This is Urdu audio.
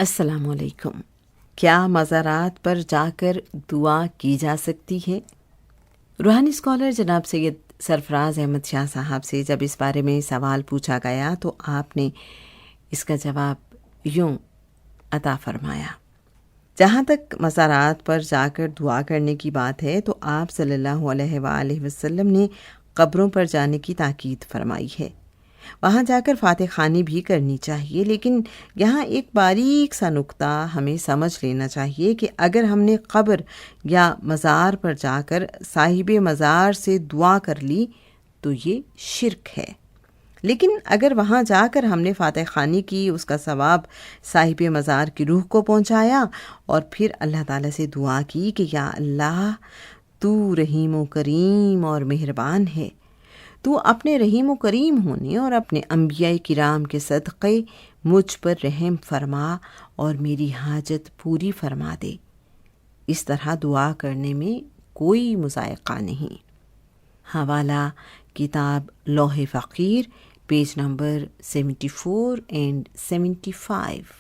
السلام علیکم۔ کیا مزارات پر جا کر دعا کی جا سکتی ہے؟ روحانی اسکالر جناب سید سرفراز احمد شاہ صاحب سے جب اس بارے میں سوال پوچھا گیا تو آپ نے اس کا جواب یوں عطا فرمایا۔ جہاں تک مزارات پر جا کر دعا کرنے کی بات ہے تو آپ صلی اللہ علیہ وآلہ وسلم نے قبروں پر جانے کی تاکید فرمائی ہے۔ وہاں جا کر فاتح خوانی بھی کرنی چاہیے، لیکن یہاں ایک باریک سا نقطہ ہمیں سمجھ لینا چاہیے کہ اگر ہم نے قبر یا مزار پر جا کر صاحب مزار سے دعا کر لی تو یہ شرک ہے، لیکن اگر وہاں جا کر ہم نے فاتح خوانی کی، اس کا ثواب صاحب مزار کی روح کو پہنچایا اور پھر اللہ تعالیٰ سے دعا کی کہ یا اللہ تو رحیم و کریم اور مہربان ہے، تو اپنے رحیم و کریم ہونے اور اپنے انبیاء کرام کے صدقے مجھ پر رحم فرما اور میری حاجت پوری فرما دے۔ اس طرح دعا کرنے میں کوئی مضائقہ نہیں۔ حوالہ کتاب لوح فقیر، پیج نمبر 74 and 75۔